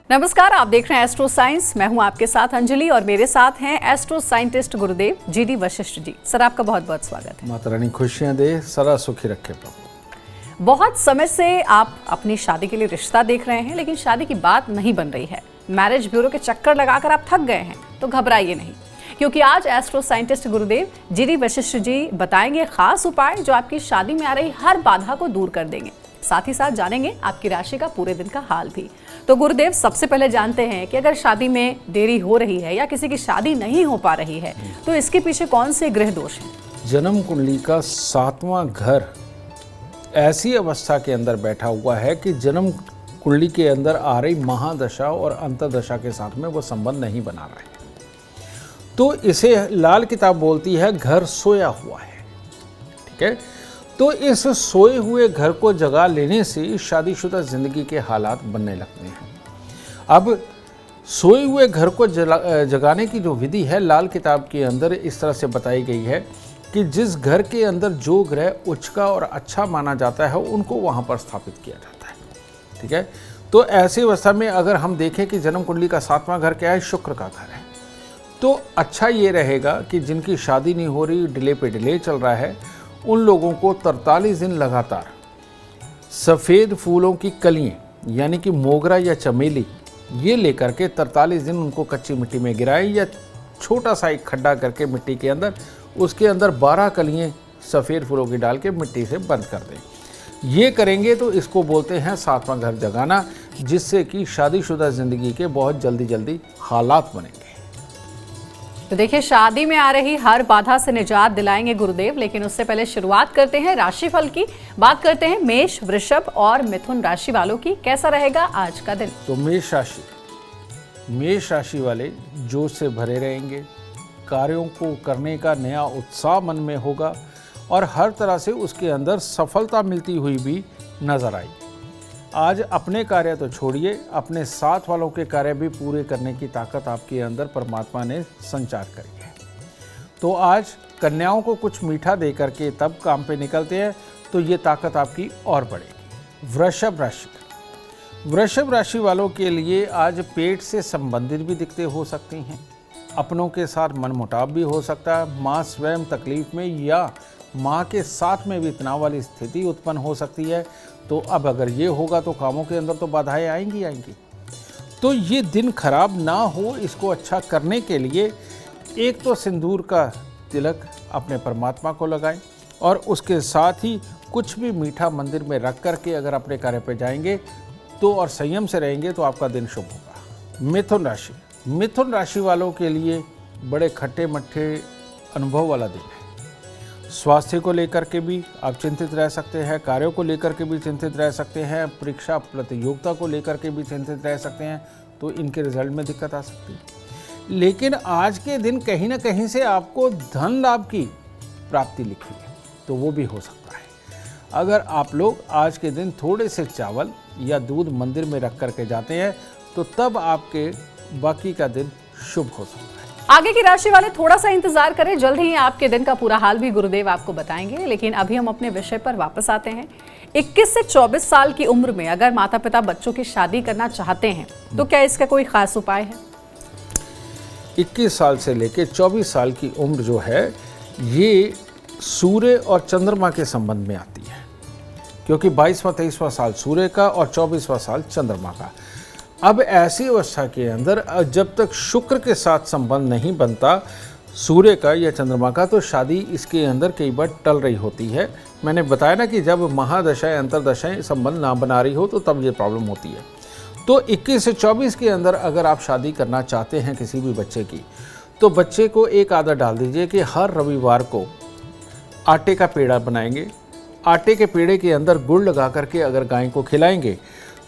नमस्कार, आप देख रहे हैं एस्ट्रो साइंस। मैं हूं आपके साथ अंजलि और मेरे साथ हैं एस्ट्रो साइंटिस्ट गुरुदेव जीडी वशिष्ठ जी। सर, आपका बहुत बहुत स्वागत है। माता रानी खुशियां दे, सदा सुखी रखे प्रभु। बहुत समय से आप अपनी शादी के लिए रिश्ता देख रहे हैं, लेकिन शादी की बात नहीं बन रही है। मैरिज ब्यूरो के चक्कर लगाकर आप थक गए हैं, तो घबराइए नहीं, क्योंकि आज एस्ट्रो साइंटिस्ट गुरुदेव जीडी वशिष्ठ जी बताएंगे खास उपाय जो आपकी शादी में आ रही हर बाधा को दूर कर देंगे। साथ ही साथ जानेंगे आपकी राशि का पूरे दिन का हाल भी। तो गुरुदेव, सबसे पहले जानते हैं कि अगर शादी में देरी हो रही है या किसी की शादी नहीं हो पा रही है, तो इसके पीछे कौन से ग्रह दोष हैं? जन्म कुंडली का 7वां घर ऐसी अवस्था के अंदर बैठा हुआ है कि जन्म कुंडली के अंदर आ रही महादशा और अंतर्दशा के साथ में वो संबंध नहीं बना रहा है। तो इसे लाल किताब बोलती है घर सोया हुआ है। ठीक है, तो इस सोए हुए घर को जगा लेने से शादीशुदा जिंदगी के हालात बनने लगते हैं। अब सोए हुए घर को जगाने की जो विधि है लाल किताब के अंदर इस तरह से बताई गई है कि जिस घर के अंदर जो ग्रह उच्च का और अच्छा माना जाता है उनको वहाँ पर स्थापित किया जाता है। ठीक है, तो ऐसी अवस्था में अगर हम देखें कि जन्म कुंडली का 7वां घर क्या है, शुक्र का घर है, तो अच्छा ये रहेगा कि जिनकी शादी नहीं हो रही, डिले पे डिले चल रहा है, उन लोगों को 43 दिन लगातार सफ़ेद फूलों की कलियाँ यानी कि मोगरा या चमेली ये लेकर के 43 दिन उनको कच्ची मिट्टी में गिराएं या छोटा सा एक खड्डा करके मिट्टी के अंदर उसके अंदर 12 कलियाँ सफ़ेद फूलों की डाल के मिट्टी से बंद कर दें। ये करेंगे तो इसको बोलते हैं 7वां घर जगाना, जिससे कि शादीशुदा ज़िंदगी के बहुत जल्दी हालात बनेंगे। तो देखिए, शादी में आ रही हर बाधा से निजात दिलाएंगे गुरुदेव, लेकिन उससे पहले शुरुआत करते हैं राशिफल की। बात करते हैं मेष, वृषभ और मिथुन राशि वालों की। कैसा रहेगा आज का दिन? तो मेष राशि वाले जोश से भरे रहेंगे, कार्यों को करने का नया उत्साह मन में होगा और हर तरह से उसके अंदर सफलता मिलती हुई भी नजर आई। आज अपने कार्य तो छोड़िए, अपने साथ वालों के कार्य भी पूरे करने की ताकत आपके अंदर परमात्मा ने संचार करी है। तो आज कन्याओं को कुछ मीठा दे करके तब काम पे निकलते हैं तो ये ताकत आपकी और बढ़ेगी। वृषभ राशि वालों के लिए आज पेट से संबंधित भी दिक्कतें हो सकती हैं, अपनों के साथ मनमुटाव भी हो सकता है, माँ स्वयं तकलीफ में या माँ के साथ में भी तनाव वाली स्थिति उत्पन्न हो सकती है। तो अब अगर ये होगा तो कामों के अंदर तो बाधाएं आएंगी। तो ये दिन खराब ना हो, इसको अच्छा करने के लिए एक तो सिंदूर का तिलक अपने परमात्मा को लगाएं और उसके साथ ही कुछ भी मीठा मंदिर में रख करके अगर अपने कार्य पे जाएंगे तो और संयम से रहेंगे तो आपका दिन शुभ होगा। मिथुन राशि वालों के लिए बड़े खट्टे मट्ठे अनुभव वाला दिन है। स्वास्थ्य को लेकर के भी आप चिंतित रह सकते हैं, कार्यों को लेकर के भी चिंतित रह सकते हैं, परीक्षा प्रतियोगिता को लेकर के भी चिंतित रह सकते हैं, तो इनके रिजल्ट में दिक्कत आ सकती है। लेकिन आज के दिन कहीं ना कहीं से आपको धन लाभ की प्राप्ति लिखी है, तो वो भी हो सकता है। अगर आप लोग आज के दिन थोड़े से चावल या दूध मंदिर में रख करके जाते हैं तो तब आपके बाकी का दिन शुभ हो सकता है। आगे की राशि वाले थोड़ा सा इंतजार करें, जल्द ही आपके दिन का पूरा हाल भी गुरुदेव आपको बताएंगे। लेकिन अभी हम अपने विषय पर वापस आते हैं। 21 से 24 साल की उम्र में अगर माता पिता बच्चों की शादी करना चाहते हैं तो क्या इसका कोई खास उपाय है? 21 साल से लेकर 24 साल की उम्र जो है ये सूर्य और चंद्रमा के संबंध में आती है, क्योंकि 22वां 23वां साल सूर्य का और 24वां साल चंद्रमा का। अब ऐसी अवस्था के अंदर जब तक शुक्र के साथ संबंध नहीं बनता सूर्य का या चंद्रमा का, तो शादी इसके अंदर कई बार टल रही होती है। मैंने बताया ना कि जब महादशाएं अंतरदशाएं संबंध ना बना रही हो तो तब ये प्रॉब्लम होती है। तो 21 से 24 के अंदर अगर आप शादी करना चाहते हैं किसी भी बच्चे की, तो बच्चे को एक आदत डाल दीजिए कि हर रविवार को आटे का पेड़ा बनाएंगे। आटे के पेड़े के अंदर गुड़ लगा करके अगर गाय को खिलाएंगे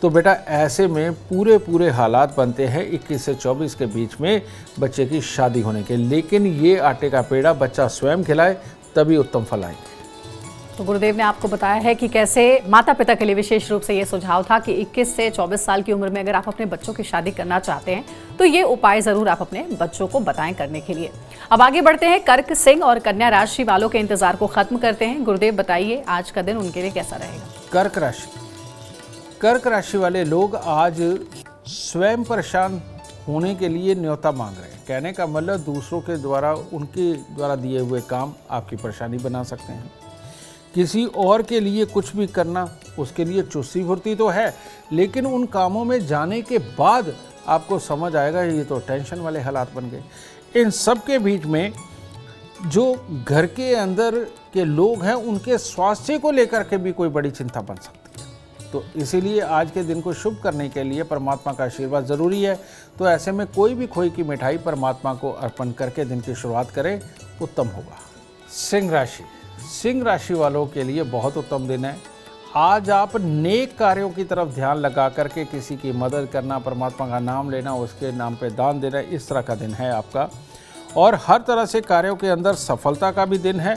तो बेटा ऐसे में पूरे हालात बनते हैं 21 से 24 के बीच में बच्चे की शादी होने के। लेकिन ये आटे का पेड़ा बच्चा स्वयं खिलाए तभी उत्तम फल आएंगे। तो गुरुदेव ने आपको बताया है कि कैसे माता पिता के लिए विशेष रूप से ये सुझाव था कि 21 से 24 साल की उम्र में अगर आप अपने बच्चों की शादी करना चाहते हैं तो ये उपाय जरूर आप अपने बच्चों को बताएं करने के लिए। अब आगे बढ़ते हैं, कर्क, सिंह और कन्या राशि वालों के इंतजार को खत्म करते हैं। गुरुदेव बताइए आज का दिन उनके लिए कैसा रहेगा? कर्क राशि वाले लोग आज स्वयं परेशान होने के लिए न्योता मांग रहे हैं। कहने का मतलब दूसरों के द्वारा, उनके द्वारा दिए हुए काम आपकी परेशानी बना सकते हैं। किसी और के लिए कुछ भी करना, उसके लिए चुस्ती फुर्ती तो है, लेकिन उन कामों में जाने के बाद आपको समझ आएगा ये तो टेंशन वाले हालात बन गए। इन सब के बीच में जो घर के अंदर के लोग हैं, उनके स्वास्थ्य को लेकर के भी कोई बड़ी चिंता बन सकती है। तो इसीलिए आज के दिन को शुभ करने के लिए परमात्मा का आशीर्वाद ज़रूरी है। तो ऐसे में कोई भी खोई की मिठाई परमात्मा को अर्पण करके दिन की शुरुआत करें, उत्तम होगा। सिंह राशि, सिंह राशि वालों के लिए बहुत उत्तम दिन है। आज आप नेक कार्यों की तरफ ध्यान लगा करके किसी की मदद करना, परमात्मा का नाम लेना, उसके नाम पे दान देना, इस तरह का दिन है आपका। और हर तरह से कार्यों के अंदर सफलता का भी दिन है।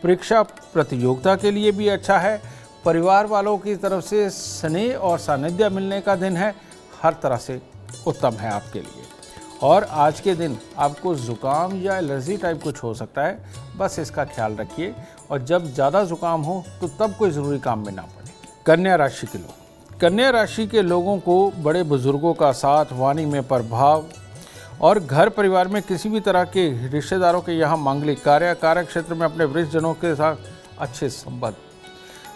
परीक्षा प्रतियोगिता के लिए भी अच्छा है। परिवार वालों की तरफ से स्नेह और सानिध्य मिलने का दिन है। हर तरह से उत्तम है आपके लिए। और आज के दिन आपको ज़ुकाम या एलर्जी टाइप कुछ हो सकता है, बस इसका ख्याल रखिए। और जब ज़्यादा ज़ुकाम हो तो तब कोई ज़रूरी काम में ना पड़े। कन्या राशि के लोग, कन्या राशि के लोगों को बड़े बुजुर्गों का साथ, वाणी में प्रभाव और घर परिवार में किसी भी तरह के रिश्तेदारों के यहाँ मांगलिक कार्य, कार्य क्षेत्र में अपने वरिष्ठ जनों के साथ अच्छे संबंध।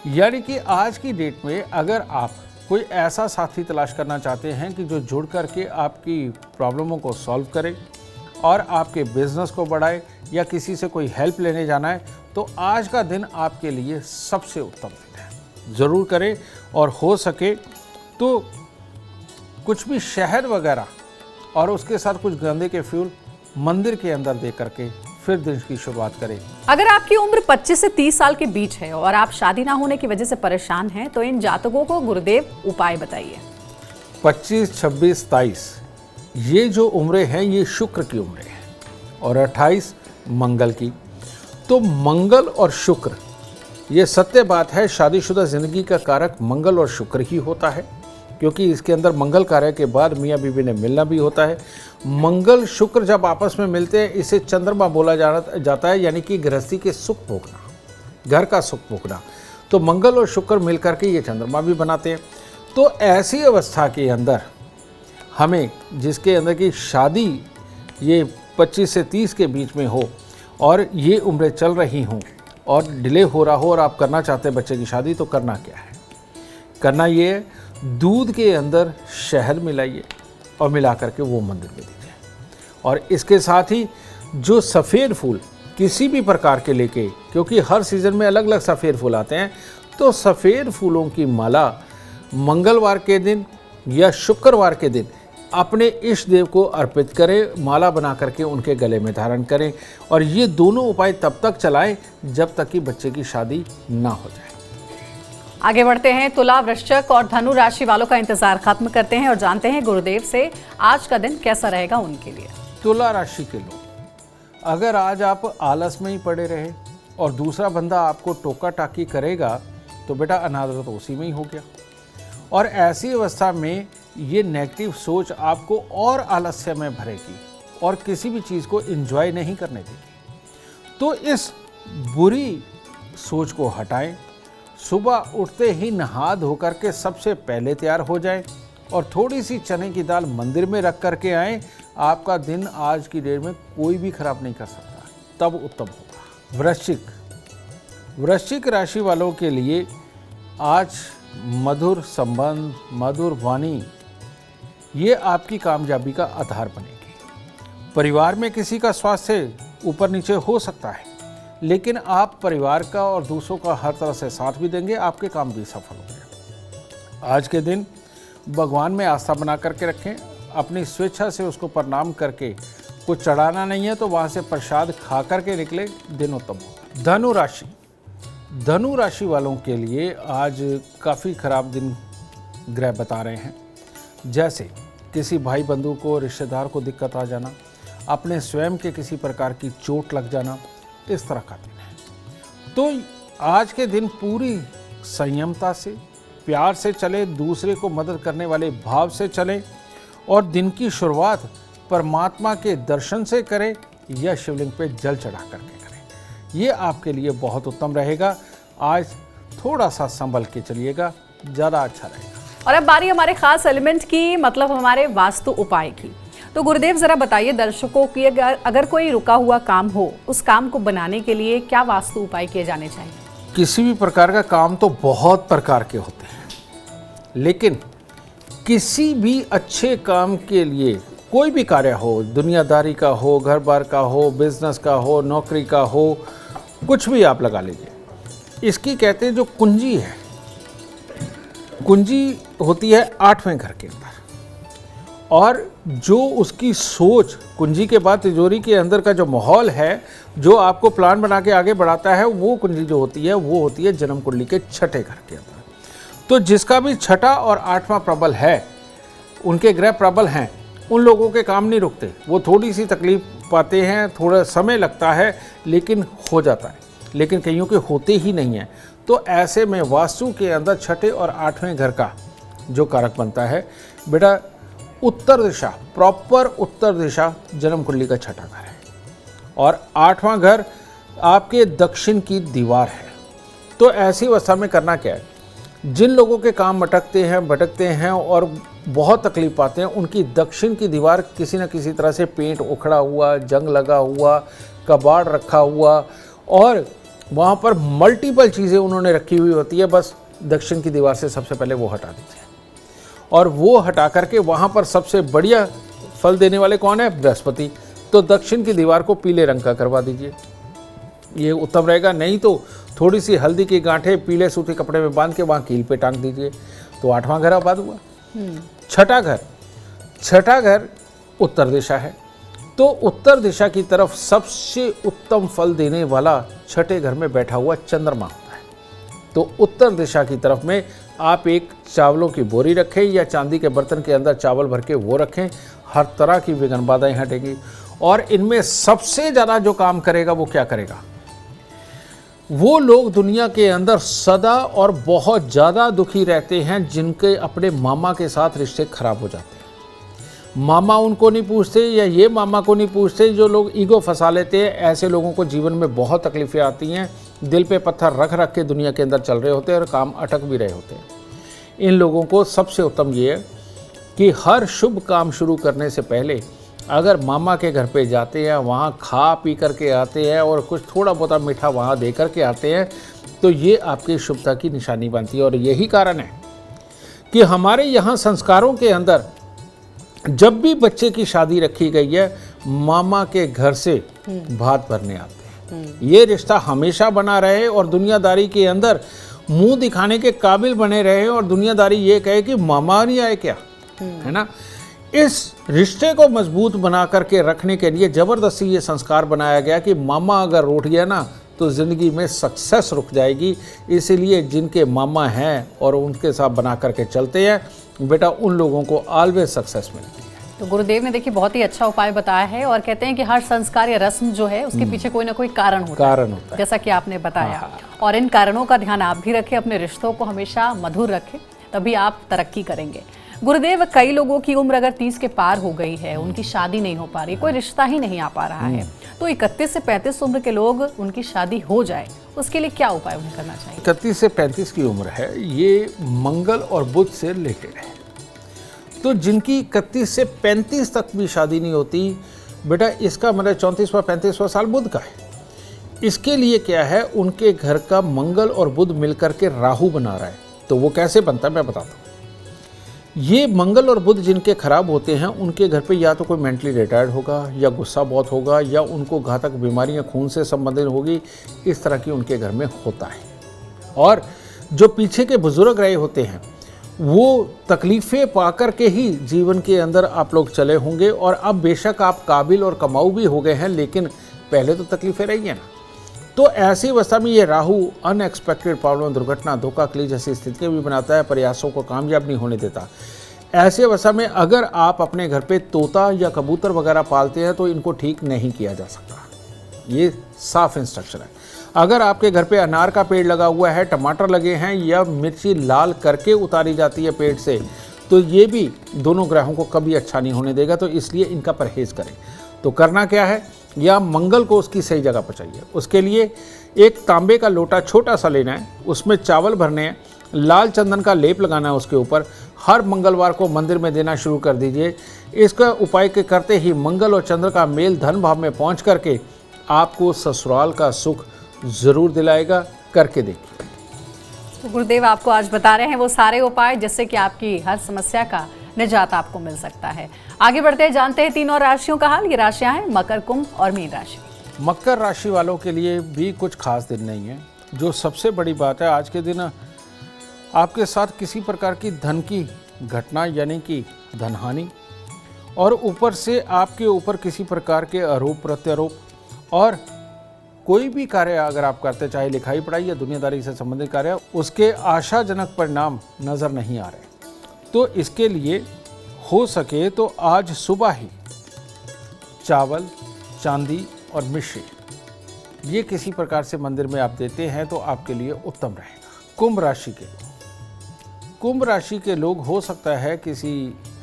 यानी कि आज की डेट में अगर आप कोई ऐसा साथी तलाश करना चाहते हैं कि जो जुड़ करके आपकी प्रॉब्लमों को सॉल्व करे और आपके बिजनेस को बढ़ाए, या किसी से कोई हेल्प लेने जाना है, तो आज का दिन आपके लिए सबसे उत्तम दिन है। ज़रूर करें। और हो सके तो कुछ भी शहद वगैरह और उसके साथ कुछ गेंदे के फूल मंदिर के अंदर दे करके फिर दिन की शुरुआत करें। अगर आपकी उम्र 25 से 30 साल के बीच है और आप शादी ना होने की वजह से परेशान हैं, तो इन जातकों को गुरुदेव उपाय बताइए। 25, 26, 23 ये जो उम्रें हैं, ये शुक्र की उम्रें हैं और 28 मंगल की। तो मंगल और शुक्र, ये सत्य बात है, शादीशुदा जिंदगी का कारक मंगल और शुक्र ही होता है, क्योंकि इसके अंदर मंगल कार्य के बाद मियाँ बीवी ने मिलना भी होता है। मंगल शुक्र जब आपस में मिलते हैं, इसे चंद्रमा बोला जाता है, यानी कि गृहस्थी के सुख भोगना, घर का सुख भोगना। तो मंगल और शुक्र मिलकर के ये चंद्रमा भी बनाते हैं। तो ऐसी अवस्था के अंदर हमें, जिसके अंदर की शादी ये 25 से 30 के बीच में हो और ये उम्रें चल रही हों और डिले हो रहा हो और आप करना चाहते हैं बच्चे की शादी, तो करना क्या है? करना ये है, दूध के अंदर शहद मिलाइए और मिला करके वो मंदिर में दीजिए। और इसके साथ ही जो सफ़ेद फूल किसी भी प्रकार के लेके, क्योंकि हर सीज़न में अलग अलग सफ़ेद फूल आते हैं, तो सफ़ेद फूलों की माला मंगलवार के दिन या शुक्रवार के दिन अपने इष्ट देव को अर्पित करें, माला बना करके उनके गले में धारण करें। और ये दोनों उपाय तब तक चलाएं जब तक कि बच्चे की शादी ना हो जाए। आगे बढ़ते हैं। तुला, वृश्चिक और धनु राशि वालों का इंतजार खत्म करते हैं और जानते हैं गुरुदेव से आज का दिन कैसा रहेगा उनके लिए। तुला राशि के लोग, अगर आज आप आलस में ही पड़े रहे और दूसरा बंदा आपको टोका टाकी करेगा, तो बेटा अनादर तो उसी में ही हो गया। और ऐसी अवस्था में ये नेगेटिव सोच आपको और आलस्य में भरेगी और किसी भी चीज़ को एंजॉय नहीं करने देगी। तो इस बुरी सोच को हटाएं। सुबह उठते ही नहा धो करके सबसे पहले तैयार हो जाएं और थोड़ी सी चने की दाल मंदिर में रख करके आएं। आपका दिन आज की डेट में कोई भी खराब नहीं कर सकता, तब उत्तम होगा। वृश्चिक, वृश्चिक राशि वालों के लिए आज मधुर संबंध, मधुर वाणी, ये आपकी कामयाबी का आधार बनेगी। परिवार में किसी का स्वास्थ्य ऊपर नीचे हो सकता है, लेकिन आप परिवार का और दूसरों का हर तरह से साथ भी देंगे, आपके काम भी सफल होंगे। आज के दिन भगवान में आस्था बना करके रखें। अपनी स्वेच्छा से उसको प्रणाम करके, कुछ चढ़ाना नहीं है तो वहाँ से प्रसाद खा करके निकले, दिन उत्तम हो। धनु राशि, धनु राशि वालों के लिए आज काफ़ी खराब दिन ग्रह बता रहे हैं। जैसे किसी भाई बंधु को, रिश्तेदार को दिक्कत आ जाना, अपने स्वयं के किसी प्रकार की चोट लग जाना, इस तरह का दिन है। तो आज के दिन पूरी संयमता से, प्यार से चले, दूसरे को मदद करने वाले भाव से चलें और दिन की शुरुआत परमात्मा के दर्शन से करें या शिवलिंग पे जल चढ़ा करके करें। ये आपके लिए बहुत उत्तम रहेगा। आज थोड़ा सा संभल के चलिएगा, ज़्यादा अच्छा रहेगा। और अब बारी हमारे खास एलिमेंट की, मतलब हमारे वास्तु उपाय की। तो गुरुदेव जरा बताइए दर्शकों की, अगर कोई रुका हुआ काम हो, उस काम को बनाने के लिए क्या वास्तु उपाय किए जाने चाहिए? किसी भी प्रकार का काम तो बहुत प्रकार के होते हैं, लेकिन किसी भी अच्छे काम के लिए कोई भी कार्य हो, दुनियादारी का हो, घर बार का हो, बिजनेस का हो, नौकरी का हो, कुछ भी आप लगा लीजिए, इसकी कहते हैं जो कुंजी है, कुंजी होती है 8वें घर के अंदर। और जो उसकी सोच, कुंजी के बाद तिजोरी के अंदर का जो माहौल है, जो आपको प्लान बना के आगे बढ़ाता है, वो कुंजी जो होती है वो होती है जन्म कुंडली के 6ठे घर के अंदर। तो जिसका भी 6ठा और 8वां प्रबल है, उनके ग्रह प्रबल हैं, उन लोगों के काम नहीं रुकते। वो थोड़ी सी तकलीफ पाते हैं, थोड़ा समय लगता है, लेकिन हो जाता है। लेकिन कईयों के होते ही नहीं है। तो ऐसे में वास्तु के अंदर 6ठे और 8वें घर का जो कारक बनता है, बेटा उत्तर दिशा, प्रॉपर उत्तर दिशा जन्म कुंडली का 6ठा घर है। और 8वां घर आपके दक्षिण की दीवार है। तो ऐसी अवस्था में करना क्या है, जिन लोगों के काम अटकते हैं, भटकते हैं और बहुत तकलीफ पाते हैं, उनकी दक्षिण की दीवार किसी न किसी तरह से पेंट उखड़ा हुआ, जंग लगा हुआ, कबाड़ रखा हुआ, और वहाँ पर मल्टीपल चीज़ें उन्होंने रखी हुई होती है। बस दक्षिण की दीवार से सबसे पहले वो हटा दीजिए, और वो हटा करके वहाँ पर सबसे बढ़िया फल देने वाले कौन है? बृहस्पति। तो दक्षिण की दीवार को पीले रंग का करवा दीजिए, ये उत्तम रहेगा। नहीं तो थोड़ी सी हल्दी की गांठें पीले सूती कपड़े में बांध के वहाँ कील पे टांग दीजिए। तो 8वां घर आबाद हुआ। 6ठा घर उत्तर दिशा है। तो उत्तर दिशा की तरफ सबसे उत्तम फल देने वाला 6ठे घर में बैठा हुआ चंद्रमा होता है। तो उत्तर दिशा की तरफ में आप एक चावलों की बोरी रखें या चांदी के बर्तन के अंदर चावल भर के वो रखें। हर तरह की विघ्न बाधाएं हटेगी। और इनमें सबसे ज़्यादा जो काम करेगा वो क्या करेगा? वो लोग दुनिया के अंदर सदा और बहुत ज़्यादा दुखी रहते हैं जिनके अपने मामा के साथ रिश्ते खराब हो जाते हैं। मामा उनको नहीं पूछते या ये मामा को नहीं पूछते, जो लोग ईगो फंसा लेते हैं, ऐसे लोगों को जीवन में बहुत तकलीफ़ें आती हैं। दिल पे पत्थर रख रख के दुनिया के अंदर चल रहे होते हैं और काम अटक भी रहे होते हैं। इन लोगों को सबसे उत्तम ये है कि हर शुभ काम शुरू करने से पहले अगर मामा के घर पे जाते हैं, वहाँ खा पी करके आते हैं और कुछ थोड़ा बहुत मीठा वहाँ दे करके आते हैं, तो ये आपकी शुभता की निशानी बनती है। और यही कारण है कि हमारे यहाँ संस्कारों के अंदर जब भी बच्चे की शादी रखी गई है, मामा के घर से भात भरने आते हैं। ये रिश्ता हमेशा बना रहे और दुनियादारी के अंदर मुंह दिखाने के काबिल बने रहे और दुनियादारी ये कहे कि मामा नहीं आए क्या, है ना। इस रिश्ते को मजबूत बना करके रखने के लिए ज़बरदस्ती ये संस्कार बनाया गया कि मामा अगर रूठ गया ना तो ज़िंदगी में सक्सेस रुक जाएगी। इसीलिए जिनके मामा हैं और उनके साथ बना करके चलते हैं, बेटा उन लोगों को ऑलवेज सक्सेस मिलती है। तो गुरुदेव ने देखिए बहुत ही अच्छा उपाय बताया है और कहते हैं कि हर संस्कार या रस्म जो है उसके पीछे कोई ना कोई कारण होता है, जैसा कि आपने बताया। और इन कारणों का ध्यान आप भी रखें, अपने रिश्तों को हमेशा मधुर रखें, तभी आप तरक्की करेंगे। गुरुदेव, कई लोगों की उम्र अगर 30 के पार हो गई है, उनकी शादी नहीं हो पा रही, कोई रिश्ता ही नहीं आ पा रहा है, तो 31 से 35 उम्र के लोग उनकी शादी हो जाए, उसके लिए क्या उपाय उन्हें करना चाहिए? 31 से 35 की उम्र है, ये मंगल और बुध से रिलेटेड है। तो जिनकी 31 से 35 तक भी शादी नहीं होती, बेटा इसका मतलब 34वां 35वां साल बुध का है। इसके लिए क्या है, उनके घर का मंगल और बुध मिलकर के राहु बना रहा है। तो वो कैसे बनता है मैं बताता हूँ। ये मंगल और बुध जिनके खराब होते हैं, उनके घर पे या तो कोई मेंटली रिटायर्ड होगा, या गुस्सा बहुत होगा, या उनको घातक बीमारियां खून से संबंधित होगी, इस तरह की उनके घर में होता है। और जो पीछे के बुजुर्ग रहे होते हैं, वो तकलीफ़ें पा कर के ही जीवन के अंदर आप लोग चले होंगे। और अब बेशक आप काबिल और कमाऊ भी हो गए हैं, लेकिन पहले तो तकलीफ़ें रही हैं ना। तो ऐसी अवस्था में ये राहु अनएक्सपेक्टेड प्रॉब्लम, दुर्घटना, धोखा, क्लीज जैसी स्थितियाँ भी बनाता है, प्रयासों को कामयाब नहीं होने देता। ऐसी अवस्था में अगर आप अपने घर पे तोता या कबूतर वगैरह पालते हैं तो इनको ठीक नहीं किया जा सकता। ये साफ इंस्ट्रक्शन है। अगर आपके घर पे अनार का पेड़ लगा हुआ है, टमाटर लगे हैं, या मिर्ची लाल करके उतारी जाती है पेड़ से, तो ये भी दोनों ग्रहों को कभी अच्छा नहीं होने देगा। तो इसलिए इनका परहेज करें। तो करना क्या है, या मंगल को उसकी सही जगह पर चाहिए। उसके लिए एक तांबे का लोटा छोटा सा लेना है, उसमें चावल भरने हैं, लाल चंदन का लेप लगाना है उसके ऊपर। हर मंगलवार को मंदिर में देना शुरू कर दीजिए। इसका उपाय के करते ही मंगल और चंद्र का मेल धन भाव में पहुंच करके आपको ससुराल का सुख ज़रूर दिलाएगा। करके देखिए। तो गुरुदेव आपको आज बता रहे हैं वो सारे उपाय जिससे कि आपकी हर समस्या का निजात आपको मिल सकता है। आगे बढ़ते हैं, जानते हैं 3 और राशियों का हाल। ये राशियां हैं मकर, कुंभ और मीन राशि। मकर राशि वालों के लिए भी कुछ खास दिन नहीं है। जो सबसे बड़ी बात है, आज के दिन आपके साथ किसी प्रकार की धन की घटना यानी कि धनहानि, और ऊपर से आपके ऊपर किसी प्रकार के आरोप प्रत्यारोप, और कोई भी कार्य अगर आप करते, चाहे लिखाई पढ़ाई या दुनियादारी से संबंधित कार्य, उसके आशाजनक परिणाम नज़र नहीं आ रहे। तो इसके लिए हो सके तो आज सुबह ही चावल, चांदी और मिश्री ये किसी प्रकार से मंदिर में आप देते हैं तो आपके लिए उत्तम रहेगा। कुंभ राशि के लोग हो सकता है किसी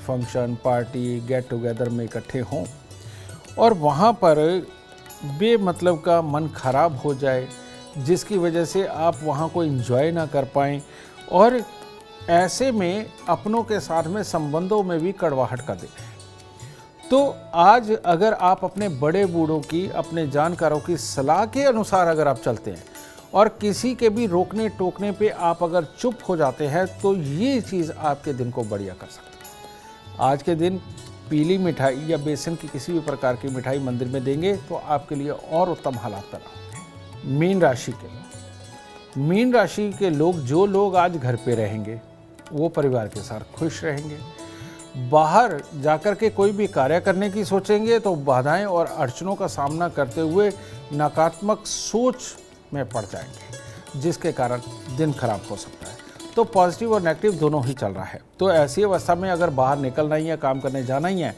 फंक्शन, पार्टी, गेट टुगेदर में इकट्ठे हों और वहाँ पर बेमतलब का मन खराब हो जाए, जिसकी वजह से आप वहाँ को एंजॉय ना कर पाएँ, और ऐसे में अपनों के साथ में संबंधों में भी कड़वाहट कर दें। तो आज अगर आप अपने बड़े बूढ़ों की, अपने जानकारों की सलाह के अनुसार अगर आप चलते हैं और किसी के भी रोकने टोकने पे आप अगर चुप हो जाते हैं तो ये चीज़ आपके दिन को बढ़िया कर सकती है। आज के दिन पीली मिठाई या बेसन की किसी भी प्रकार की मिठाई मंदिर में देंगे तो आपके लिए और उत्तम हालात पैदा होंगे। मीन राशि के लोग, जो लोग आज घर पे रहेंगे वो परिवार के साथ खुश रहेंगे। बाहर जाकर के कोई भी कार्य करने की सोचेंगे तो बाधाएं और अड़चनों का सामना करते हुए नकारात्मक सोच में पड़ जाएंगे, जिसके कारण दिन खराब हो सकता है। तो पॉजिटिव और नेगेटिव दोनों ही चल रहा है। तो ऐसी अवस्था में अगर बाहर निकलना ही है, काम करने जाना ही है,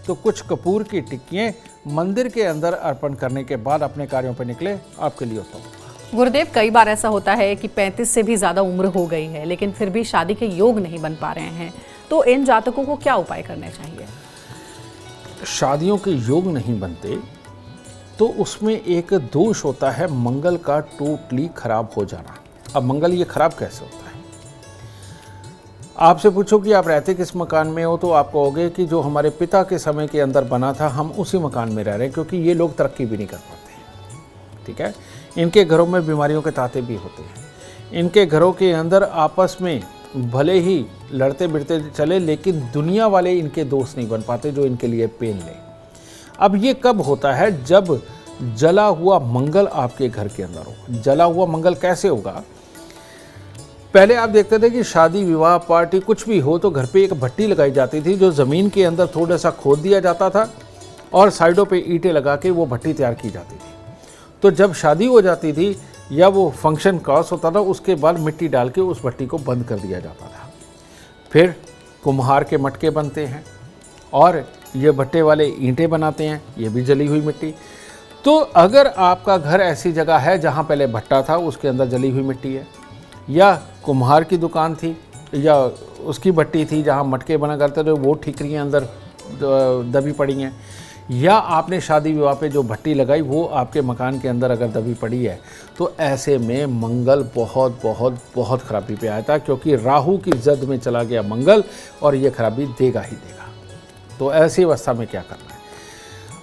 तो कुछ कपूर की टिक्कियाँ मंदिर के अंदर अर्पण करने के बाद अपने कार्यों पर निकले, आपके लिए उत्तम होगा। गुरुदेव, कई बार ऐसा होता है कि 35 से भी ज़्यादा उम्र हो गई है लेकिन फिर भी शादी के योग नहीं बन पा रहे हैं, तो इन जातकों को क्या उपाय करने चाहिए? शादियों के योग नहीं बनते तो उसमें एक दोष होता है मंगल का टोटली खराब हो जाना। अब मंगल ये खराब कैसे होता है? आपसे पूछो कि आप रहते किस मकान में हो तो आप कहोगे कि जो हमारे पिता के समय के अंदर बना था हम उसी मकान में रह रहे हैं, क्योंकि ये लोग तरक्की भी नहीं कर पाते। ठीक है, इनके घरों में बीमारियों के तांते भी होते हैं। इनके घरों के अंदर आपस में भले ही लड़ते भिड़ते चले लेकिन दुनिया वाले इनके दोस्त नहीं बन पाते जो इनके लिए पेन ले। अब ये कब होता है? जब जला हुआ मंगल आपके घर के अंदर हो। जला हुआ मंगल कैसे होगा? पहले आप देखते थे कि शादी, विवाह, पार्टी कुछ भी हो तो घर पे एक भट्टी लगाई जाती थी जो ज़मीन के अंदर थोड़ा सा खोद दिया जाता था और साइडों पे ईंटें लगा के वो भट्टी तैयार की जाती थी। तो जब शादी हो जाती थी या वो फंक्शन क्रॉस होता था, उसके बाद मिट्टी डाल के उस भट्टी को बंद कर दिया जाता था। फिर कुम्हार के मटके बनते हैं और ये भट्टे वाले ईंटें बनाते हैं, ये भी जली हुई मिट्टी। तो अगर आपका घर ऐसी जगह है जहाँ पहले भट्टा था, उसके अंदर जली हुई मिट्टी है, या कुम्हार की दुकान थी या उसकी भट्टी थी जहाँ मटके बना करते थे, वो ठीकरियाँ अंदर दबी पड़ी हैं, या आपने शादी विवाह पे जो भट्टी लगाई वो आपके मकान के अंदर अगर दबी पड़ी है, तो ऐसे में मंगल बहुत बहुत बहुत खराबी पे आया था, क्योंकि राहु की जद में चला गया मंगल और ये खराबी देगा ही देगा। तो ऐसी अवस्था में क्या करना है?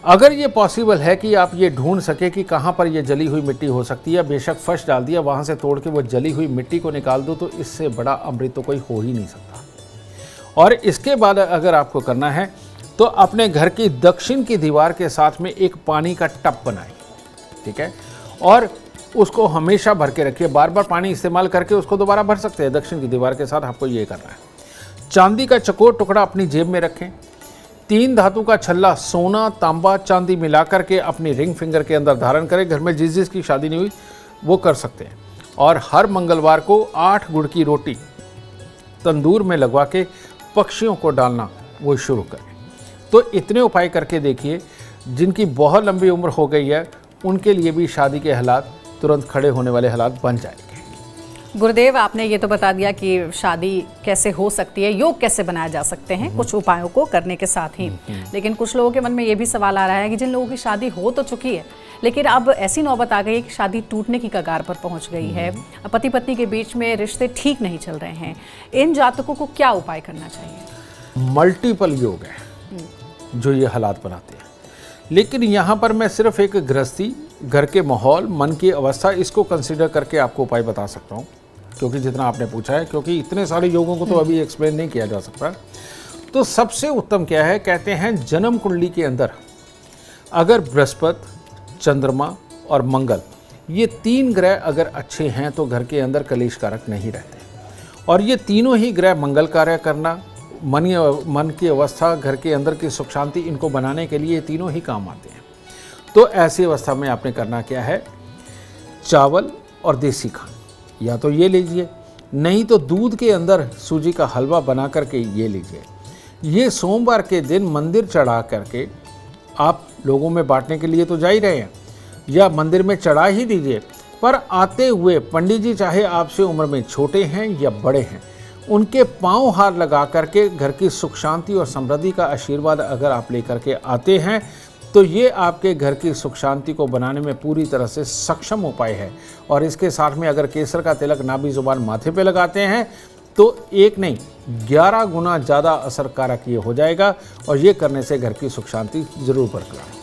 अगर ये पॉसिबल है कि आप ये ढूंढ सके कि कहाँ पर ये जली हुई मिट्टी हो सकती है, बेशक फर्श डाल दिया, वहाँ से तोड़ के वो जली हुई मिट्टी को निकाल दो, तो इससे बड़ा अमृत तो कोई हो ही नहीं सकता। और इसके बाद अगर आपको करना है तो अपने घर की दक्षिण की दीवार के साथ में एक पानी का टब बनाएं। ठीक है, और उसको हमेशा भर के रखिए। बार बार पानी इस्तेमाल करके उसको दोबारा भर सकते हैं। दक्षिण की दीवार के साथ आपको ये करना है। चांदी का चकोर टुकड़ा अपनी जेब में रखें। 3 धातु का छल्ला सोना, तांबा, चांदी मिलाकर के अपनी रिंग फिंगर के अंदर धारण करें। घर में जिस जिसकी शादी नहीं हुई वो कर सकते हैं। और हर मंगलवार को 8 गुड़ की रोटी तंदूर में लगवा के पक्षियों को डालना वो शुरू करें। तो इतने उपाय करके देखिए, जिनकी बहुत लंबी उम्र हो गई है उनके लिए भी शादी के हालात तुरंत खड़े होने वाले हालात बन जाएंगे। गुरुदेव, आपने ये तो बता दिया कि शादी कैसे हो सकती है, योग कैसे बनाए जा सकते हैं कुछ उपायों को करने के साथ ही। लेकिन कुछ लोगों के मन में ये भी सवाल आ रहा है कि जिन लोगों की शादी हो तो चुकी है, लेकिन अब ऐसी नौबत आ गई है कि शादी टूटने की कगार पर पहुंच गई है, पति पत्नी के बीच में रिश्ते ठीक नहीं चल रहे हैं, इन जातकों को क्या उपाय करना चाहिए? मल्टीपल योग है जो ये हालात बनाते हैं, लेकिन यहाँ पर मैं सिर्फ एक गृहस्थी, घर के माहौल, मन की अवस्था, इसको कंसिडर करके आपको उपाय बता सकता हूँ, क्योंकि जितना आपने पूछा है, क्योंकि इतने सारे योगों को तो अभी एक्सप्लेन नहीं किया जा सकता। तो सबसे उत्तम क्या है, कहते हैं जन्म कुंडली के अंदर अगर बृहस्पति, चंद्रमा और मंगल, ये 3 ग्रह अगर अच्छे हैं तो घर के अंदर कलेश कारक नहीं रहते। और ये तीनों ही ग्रह मंगल कार्य करना, मन की अवस्था, घर के अंदर की सुख शांति, इनको बनाने के लिए तीनों ही काम आते हैं। तो ऐसी अवस्था में आपने करना क्या है, चावल और देसी खांड या तो ये लीजिए, नहीं तो दूध के अंदर सूजी का हलवा बना करके ये लीजिए। ये सोमवार के दिन मंदिर चढ़ा करके आप लोगों में बांटने के लिए तो जा ही रहे हैं, या मंदिर में चढ़ा ही दीजिए, पर आते हुए पंडित जी चाहे आपसे उम्र में छोटे हैं या बड़े हैं, उनके पांव हार लगा करके घर की सुख शांति और समृद्धि का आशीर्वाद अगर आप लेकर के आते हैं तो ये आपके घर की सुख शांति को बनाने में पूरी तरह से सक्षम उपाय है। और इसके साथ में अगर केसर का तिलक नाभि जुबान माथे पे लगाते हैं तो 1 नहीं 11 गुना ज़्यादा असरकारक ये हो जाएगा, और ये करने से घर की सुख शांति जरूर बरकरार।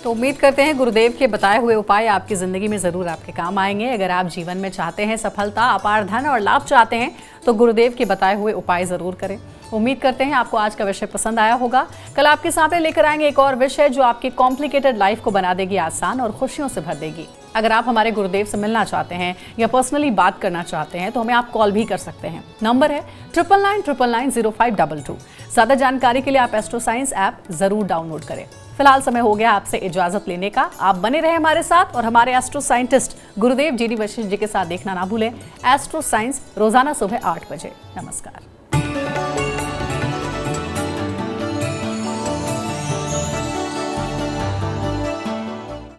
तो उम्मीद करते हैं गुरुदेव के बताए हुए उपाय आपकी ज़िंदगी में ज़रूर आपके काम आएंगे। अगर आप जीवन में चाहते हैं सफलता, अपार धन और लाभ चाहते हैं तो गुरुदेव के बताए हुए उपाय ज़रूर करें। उम्मीद करते हैं आपको आज का विषय पसंद आया होगा। कल आपके सामने लेकर आएंगे एक और विषय जो आपकी कॉम्प्लिकेटेड लाइफ को बना देगी आसान और खुशियों से भर देगी। अगर आप हमारे गुरुदेव से मिलना चाहते हैं या पर्सनली बात करना चाहते हैं तो हमें आप कॉल भी कर सकते हैं। नंबर है 9999990522। ज़्यादा जानकारी के लिए आप एस्ट्रो साइंस ऐप ज़रूर डाउनलोड करें। फिलहाल समय हो गया आपसे इजाजत लेने का। आप बने रहे हमारे साथ और हमारे एस्ट्रो साइंटिस्ट गुरुदेव जीडी वशिष्ठ जी के साथ देखना ना भूलें एस्ट्रो साइंस रोजाना सुबह 8 बजे। नमस्कार।